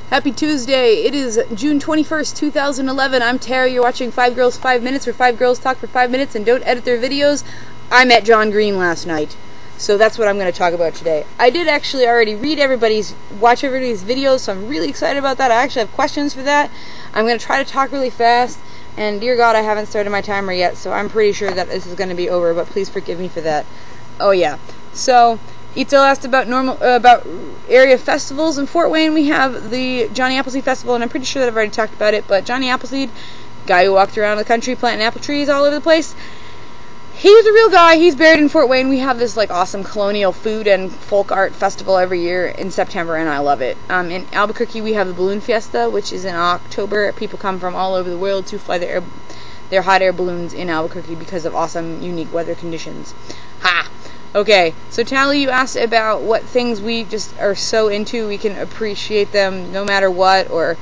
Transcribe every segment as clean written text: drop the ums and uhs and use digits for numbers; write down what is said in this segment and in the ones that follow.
Happy Tuesday. It is June 21st, 2011. I'm Tara. You're watching 5 Girls 5 Minutes, where 5 girls talk for 5 minutes and don't edit their videos. I met John Green last night, so that's what I'm going to talk about today. I did actually already watch everybody's videos, so I'm really excited about that. I actually have questions for that. I'm going to try to talk really fast, and dear God, I haven't started my timer yet, so I'm pretty sure that this is going to be over, but please forgive me for that. Oh yeah. So, Ito asked about area festivals in Fort Wayne. We have the Johnny Appleseed Festival, and I'm pretty sure that I've already talked about it, but Johnny Appleseed, guy who walked around the country planting apple trees all over the place, he was a real guy. He's buried in Fort Wayne. We have this awesome colonial food and folk art festival every year in September, and I love it. In Albuquerque, we have the Balloon Fiesta, which is in October. People come from all over the world to fly their hot air balloons in Albuquerque because of awesome, unique weather conditions. Ha! Okay, so Tally, you asked about what things we just are so into, we can appreciate them no matter what, or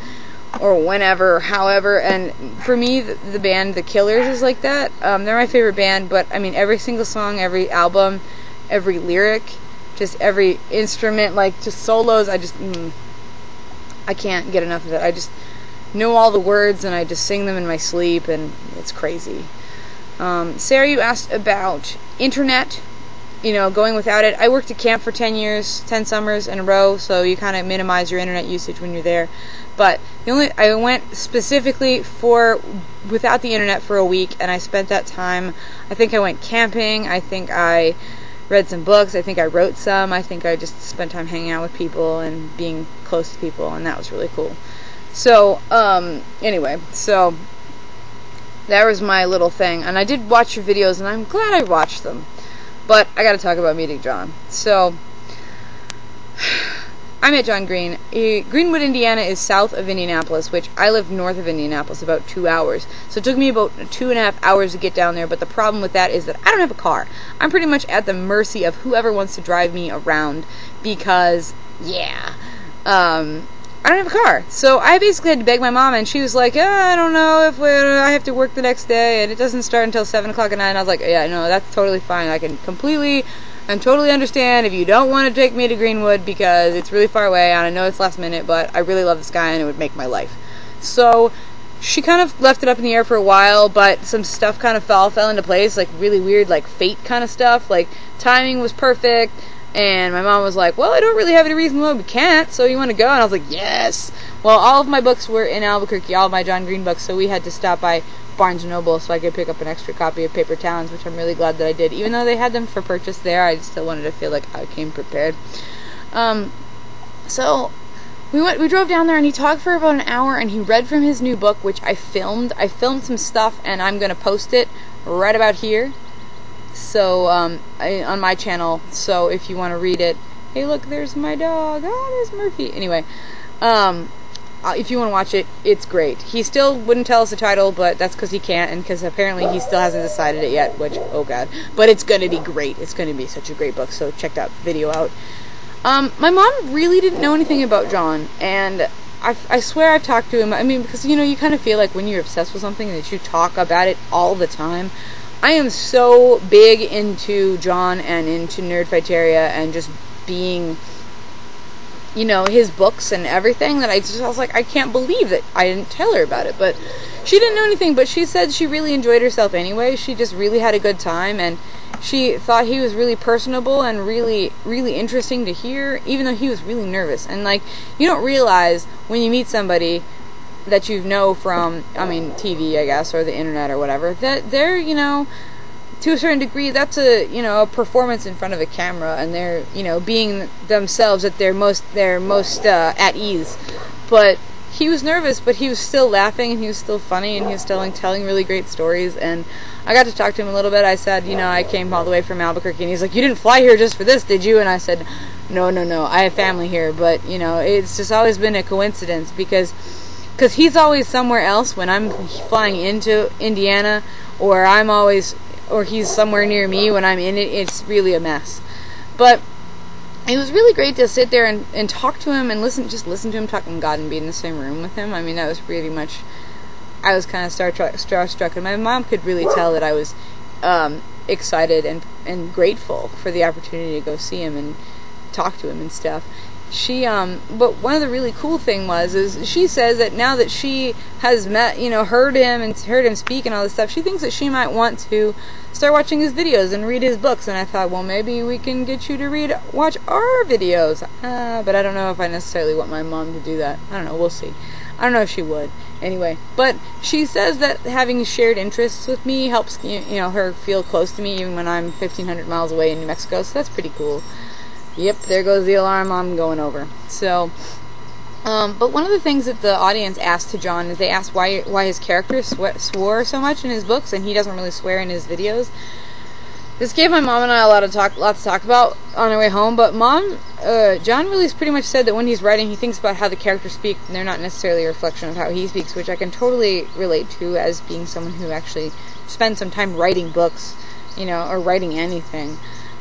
whenever, however, and for me, the band The Killers is like that. They're my favorite band, but I mean, every single song, every album, every lyric, just every instrument, just solos, I can't get enough of it. I just know all the words, and I just sing them in my sleep, and it's crazy. Sarah, you asked about internet, going without it. I worked at camp for 10 summers in a row, so you kind of minimize your internet usage when you're there. But I went specifically without the internet for a week, and I spent that time, I think I went camping, I think I read some books, I think I wrote some, I think I just spent time hanging out with people and being close to people, and that was really cool. So, anyway, so that was my little thing, and I did watch your videos, and I'm glad I watched them. But I gotta talk about meeting John. So, I met John Green. Greenwood, Indiana is south of Indianapolis, which I live north of Indianapolis, about 2 hours. So it took me about 2.5 hours to get down there, but the problem with that is that I don't have a car. I'm pretty much at the mercy of whoever wants to drive me around, because, yeah, I don't have a car. So I basically had to beg my mom, and she was like, I don't know if I have to work the next day, and it doesn't start until 7 o'clock at night. And I was like, yeah, no, that's totally fine. I can totally understand if you don't want to take me to Greenwood, because it's really far away, and I know it's last minute, but I really love this guy, and it would make my life. So she kind of left it up in the air for a while, but some stuff kind of fell into place, really weird, fate kind of stuff. Timing was perfect. And my mom was like, well, I don't really have any reason why we can't, so you want to go? And I was like, yes! Well, all of my books were in Albuquerque, all of my John Green books, so we had to stop by Barnes & Noble so I could pick up an extra copy of Paper Towns, which I'm really glad that I did. Even though they had them for purchase there, I still wanted to feel like I came prepared. So we drove down there, and he talked for about an hour, and he read from his new book, which I filmed. I filmed some stuff, and I'm going to post it right about here. So, on my channel, so if you want to read it, hey look, there's my dog, oh, there's Murphy, anyway, if you want to watch it, it's great. He still wouldn't tell us the title, but that's because he can't, and because apparently he still hasn't decided it yet, which, oh god, but it's gonna be great. It's gonna be such a great book, so check that video out. My mom really didn't know anything about John, and I swear I've talked to him, because, you kind of feel like when you're obsessed with something that you talk about it all the time. I am so big into John and into Nerdfighter and just being, his books and everything, that I was like, I can't believe that I didn't tell her about it. But she didn't know anything, but she said she really enjoyed herself anyway. She just really had a good time, and she thought he was really personable and really, really interesting to hear, even though he was really nervous. And, you don't realize when you meet somebody that you know from, TV, I guess, or the internet or whatever, that they're, to a certain degree, that's a performance in front of a camera, and they're, being themselves at their most at ease. But he was nervous, but he was still laughing, and he was still funny, and he was still telling really great stories, and I got to talk to him a little bit. I said, I came all the way from Albuquerque, and he's like, you didn't fly here just for this, did you? And I said, no, I have family here, but, it's just always been a coincidence, because he's always somewhere else when I'm flying into Indiana, or he's somewhere near me when I'm in it. It's really a mess. But it was really great to sit there and talk to him and listen to him talking God and be in the same room with him. That was pretty much, I was kind of starstruck, and my mom could really tell that I was excited and grateful for the opportunity to go see him and talk to him and stuff. but one of the really cool thing is she says that now that she has met, heard him speak and all this stuff, she thinks that she might want to start watching his videos and read his books. And I thought, well, maybe we can get you to watch our videos. But I don't know if I necessarily want my mom to do that. I don't know. We'll see. I don't know if she would. Anyway, but she says that having shared interests with me helps, her feel close to me even when I'm 1,500 miles away in New Mexico. So that's pretty cool. Yep, there goes the alarm I'm going over. So, but one of the things that the audience asked to John is they asked why his character swore so much in his books and he doesn't really swear in his videos. This gave my mom and I a lot to talk about on our way home, but John really pretty much said that when he's writing, he thinks about how the characters speak, and they're not necessarily a reflection of how he speaks, which I can totally relate to as being someone who actually spends some time writing books, or writing anything.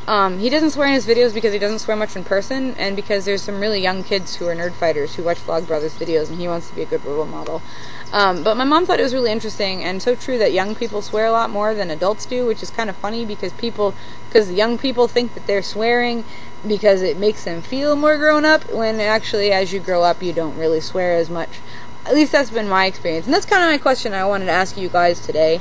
He doesn't swear in his videos because he doesn't swear much in person, and because there's some really young kids who are Nerdfighters who watch Vlogbrothers videos, and he wants to be a good role model. But my mom thought it was really interesting and so true that young people swear a lot more than adults do, which is kind of funny because young people think that they're swearing because it makes them feel more grown up, when actually as you grow up you don't really swear as much. At least that's been my experience. And that's kind of my question I wanted to ask you guys today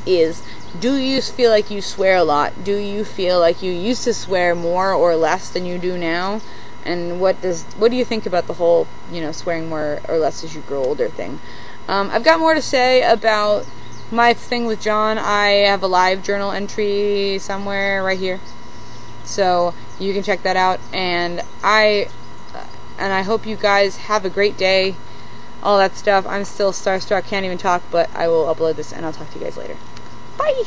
is, do you feel like you swear a lot? Do you feel like you used to swear more or less than you do now? And what do you think about the whole, swearing more or less as you grow older thing? I've got more to say about my thing with John. I have a live journal entry somewhere right here, so you can check that out. And I hope you guys have a great day. All that stuff. I'm still starstruck, can't even talk, but I will upload this and I'll talk to you guys later. Bye!